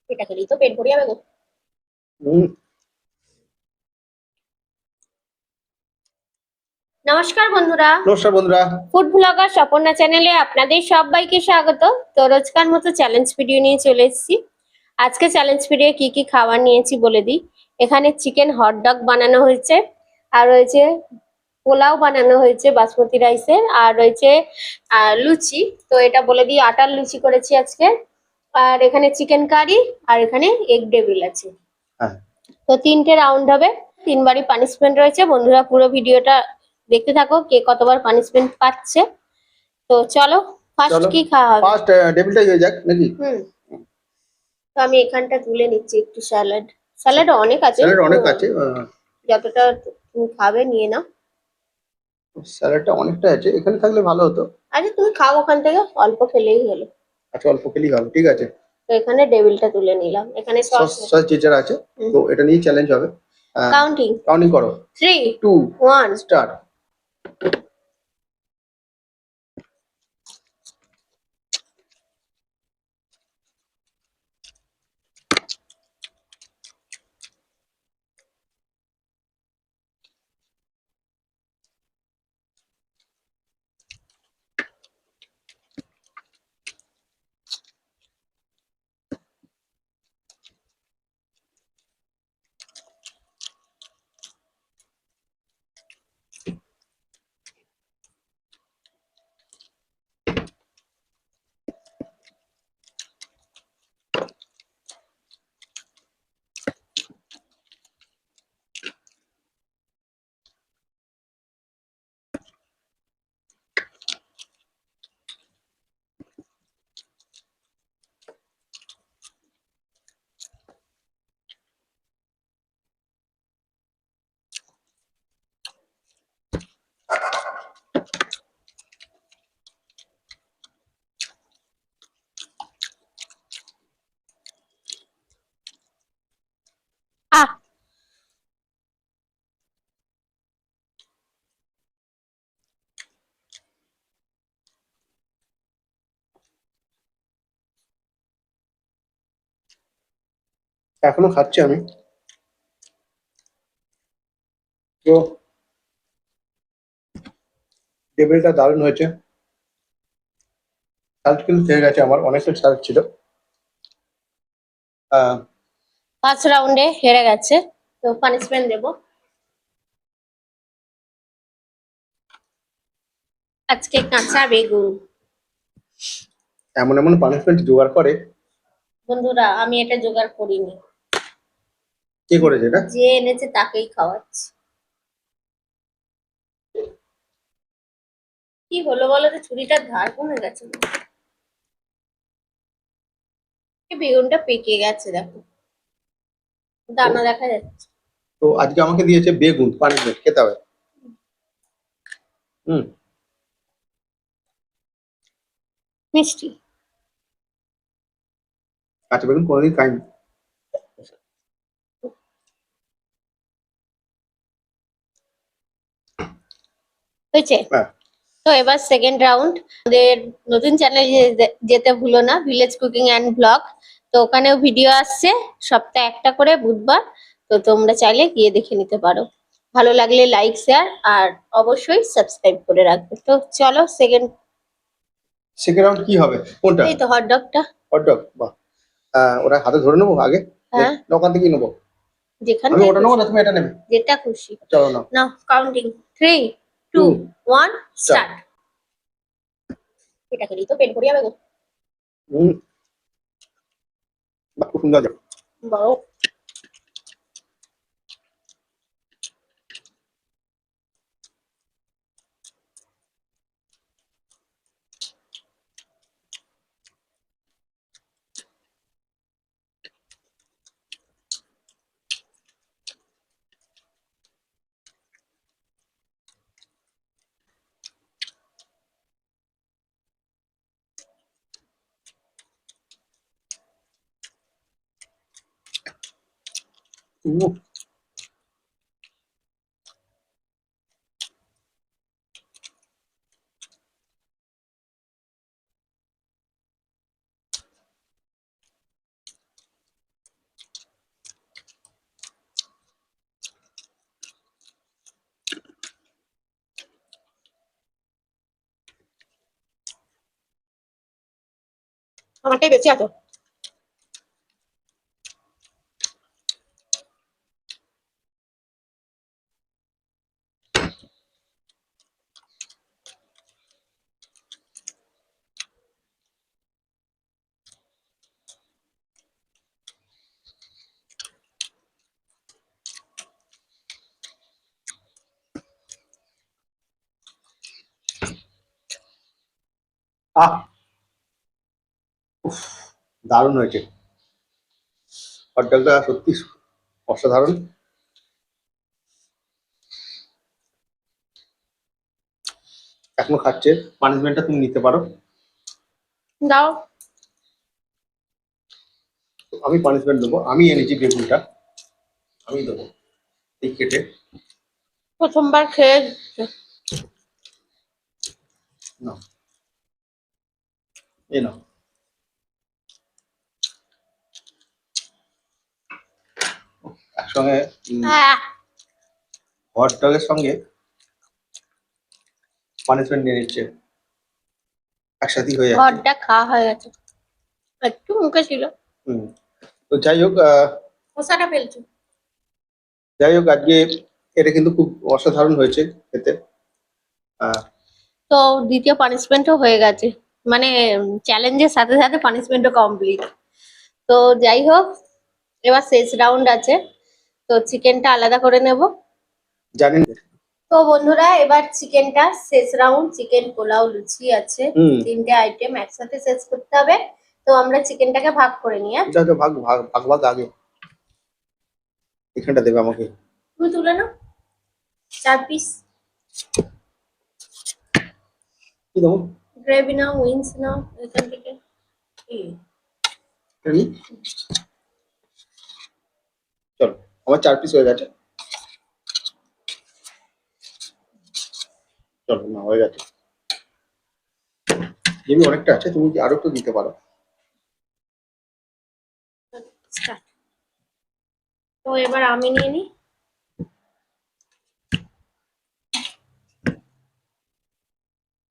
এটা খেলেই তো পেট ভরে যাবে গো। হুম। নমস্কার বন্ধুরা, নমস্কার বন্ধুরা। ফুড ব্লগার স্বপর্ণা চ্যানেলে আপনাদের সবাইকে স্বাগত। তো রোজকার মতো চ্যালেঞ্জ ভিডিও নিয়ে চলে এসেছি। আজকে চ্যালেঞ্জ ভিডিও কি কি খাবার নিয়েছি বলে দিই। এখানে চিকেন হট ডগ বানানো হয়েছে, আর রয়েছে পোলাও বানানো হয়েছে বাসমতি রাইসের, আর রয়েছে লুচি। তো এটা বলে দিই, আটার লুচি করেছি আজকে। আর এখানে চিকেন কারি, আর এখানে এগ ডেভিল আছে। হ্যাঁ, তো 3টে রাউন্ড হবে, 3বারই পানিশমেন্ট রয়েছে। বন্ধুরা পুরো ভিডিওটা দেখতে থাকো, কে কতবার পানিশমেন্ট পাচ্ছে। তো চলো, ফার্স্ট চলো কি খাওয়া হবে? ফার্স্ট টেবিলটাই হয়ে যাক নাকি? হুম। তো আমি এখানটা তুলে নিচ্ছি একটু স্যালাড। স্যালাড অনেক আছে, স্যালাড অনেক আছে। যতটা তুমি খাবে নিয়ে নাও। স্যালাডটা অনেকটা আছে, এখানে থাকলে ভালো হতো। আরে তুমি খাও ওখান থেকে, অল্প খেলেই হলো। আচ্ছা, অল্প খেলেই হবে, ঠিক আছে। তো এখানে ডেভিলটা তুলে নিলাম, এখানে সস। সস সস যেটা আছে, তো এটা নিয়ে চ্যালেঞ্জ হবে। কাউন্টিং কাউন্টিং করো। 3 2 1 স্টার্ট। আহ এখনো খাচ্ছি আমি। তো টেবিলটা দারুণ হয়েছে। স্যালাড কিন্তু থেকে গেছে, আমার অনেকটা স্যালাড ছিল। আহ, ফার্স্ট রাউন্ডে হেরে গেছে, তো পানিশমেন্ট দেবো। আজকে কাঁচা বেগুন। এমন এমন পানিশমেন্ট জোগাড় করে। বন্ধুরা আমি এটা জোগাড় করিনি, কে করেছে এটা? যে এনেছে তাকেই খাওয়াচ্ছি। কি হলো বলো তো, ছুরিটার ধার কমে গেছে। এই বেগুনটা পেকে গেছে, দেখো তো দানা দেখা যাচ্ছে। তো আজকে আমাকে দিয়েছে বেগুন পানিশমেন্ট, খেতে হবে। হুম। মিষ্টি। কাঁচা বেগুন কোনোদিন খাইনি। হয়েছে। হ্যাঁ। তো এবার সেকেন্ড রাউন্ড। আমাদের নতুন চ্যানেলে যেতে ভুলো না, ভিলেজ কুকিং অ্যান্ড ব্লগ। তো ওখানেও ভিডিও আসছে সপ্তাহে একটা করে বুধবার। তো তোমরা চাইলে গিয়ে দেখে নিতে পারো। ভালো লাগলে লাইক শেয়ার আর অবশ্যই সাবস্ক্রাইব করে রাখবে। তো চলো সেকেন্ড। সেকেন্ড রাউন্ড কি হবে, কোনটা? এই তো হটডগটা। হটডগ, বাহ। ওটা হাতে ধরে নেবো আগে? হ্যাঁ, দোকান থেকে নেবো? যেখান আমি থেকে ওটা নেবো খুশি, না তুমি এটা নেবে? যেটা খুশি। চলো না। নাও কাউন্টিং 3 2 2 1 স্টার্ট। স্টার্ট। এটা খেলেই তো পেট ভরে যাবে গো। হুম। বাহ, খুব সুন্দর যাবে। বড়। উহ, আমারটাই বেশি আছে। আহ উফ, দারুণ হয়েছে। হটডগটা সত্যি অসাধারণ। এখনো খাচ্ছে, পানিশমেন্টটা তুমি নিতে পারো। দাও। আমি পানিশমেন্ট দেবো, আমি এনেছি বেগুনটা, আমি দেবো এই কেটে। প্রথমবার খেয়ে দিচ্ছে। না, এই নাও। একসঙ্গে হটডগের সঙ্গে পানিশমেন্ট নিয়ে নিচ্ছে, একসাথেই হয়ে যাচ্ছে। ঘরটা খাওয়া হয়ে গেছে, একটু মুখে ছিল। হুম। তো যাই হোক, খোসাটা ফেলছি। আজকে এটা কিন্তু খুব অসাধারণ হয়েছে খেতে। আহ, তো দ্বিতীয় পানিশমেন্টও হয়ে গেছে, মানে চ্যালেঞ্জের সাথে সাথে পানিশমেন্টও কমপ্লিট। তো যাই হোক, এবার শেষ রাউন্ড আছে, তো চিকেনটা আলাদা করে নেব। জানেন। তো বন্ধুরা, এবার চিকেনটা শেষ রাউন্ড, চিকেন পোলাও লুচি আছে, হুম। তিনটে আইটেম একসাথে শেষ করতে হবে। তো আমরা চিকেনটাকে ভাগ করে নিয়ে এটা তো ভাগ ভাগ ভাগ ভাগ আগে এখানটা দেবে আমাকে। তুমি তুলে নাও 4 পিস। কি দেবো? গ্রেভি নাও, উইংস নাও এখান থেকে। এটা নিই। চলো, আমার 4 পিস হয়ে গেছে। চলো, না হয়ে গেছে। যেমনি অনেকটা আছে, তুমি আরো একটু দিতে পারো। Start. তো এবার আমি নিয়ে নিই।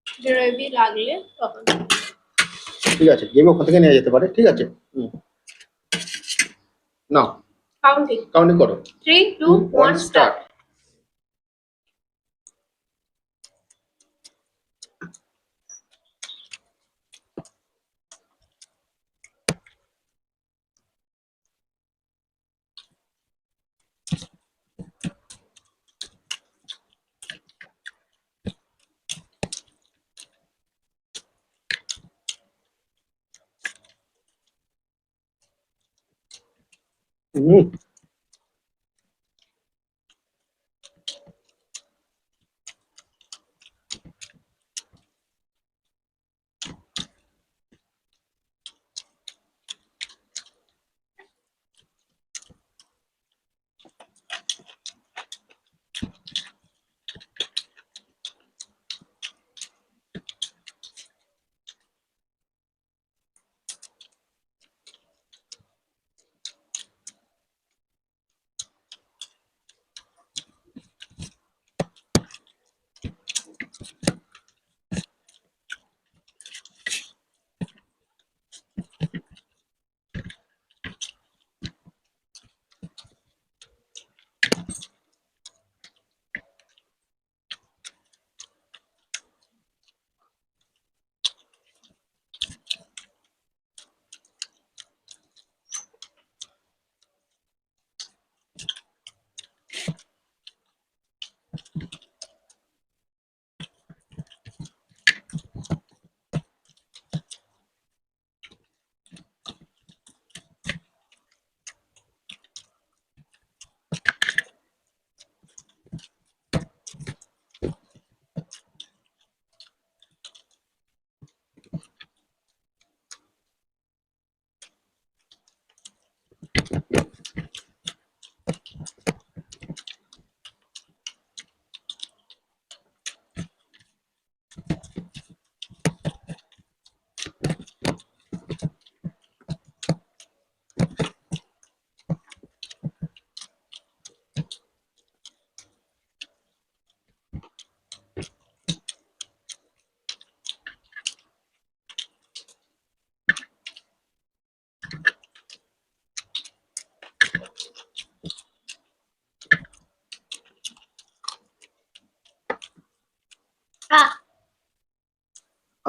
গ্রেভি লাগলে তখন ঠিক আছে, গেম ওখান থেকে নিয়ে যেতে পারে, ঠিক আছে। হুম। না, কাউন্টিং কাউন্টিং করো। 3 2 1 স্টার্ট। হুম।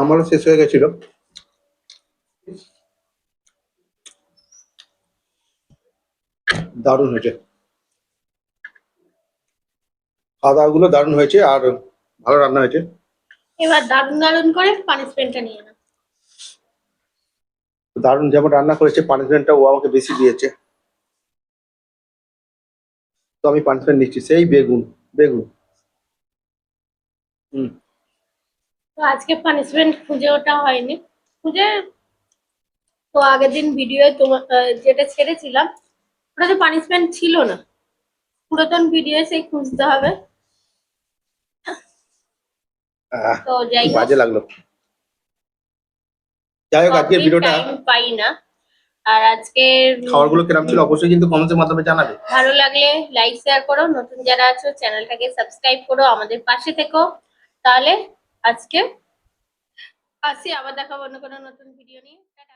আমারও শেষ হয়ে গেছিল। দারুণ হয়েছে, খাওয়া দাওয়া গুলো দারুণ হয়েছে আর ভালো রান্না হয়েছে। এবার দারুণ দারুণ করে পানিশমেন্টটা নিয়ে নাও। দারুণ যেমন রান্না করেছে, পানিশমেন্টটা ও আমাকে বেশি দিয়েছে, তো আমি পানিশমেন্ট নিচ্ছি। সেই বেগুন, বেগুন। হুম। তো আজকে পানিশমেন্ট খুঁজে ওঠা হয়নি, খুঁজে তো আগের দিন ভিডিও তোমার যেটা ছেড়েছিলাম ওটাতে পানিশমেন্ট ছিল না, পুরাতন ভিডিও সেই খুঁজতে হবে। তো যাই কি হোক, বাজে লাগলো। যাই হোক, আজকের সবদিন ভিডিওটা, টাইম পাই না। আর আজকে খাবারগুলো কিরম ছিল অবশ্যই কিন্তু কমেন্টের মাধ্যমে জানাবে। ভালো লাগলে লাইক শেয়ার করো, নতুন যারা আছো চ্যানেলটাকে সাবস্ক্রাইব করো, আমাদের পাশে থেকো। তাহলে আজকে আসি, আবার দেখাবো অন্য কোনো নতুন ভিডিও নিয়ে। টাটা।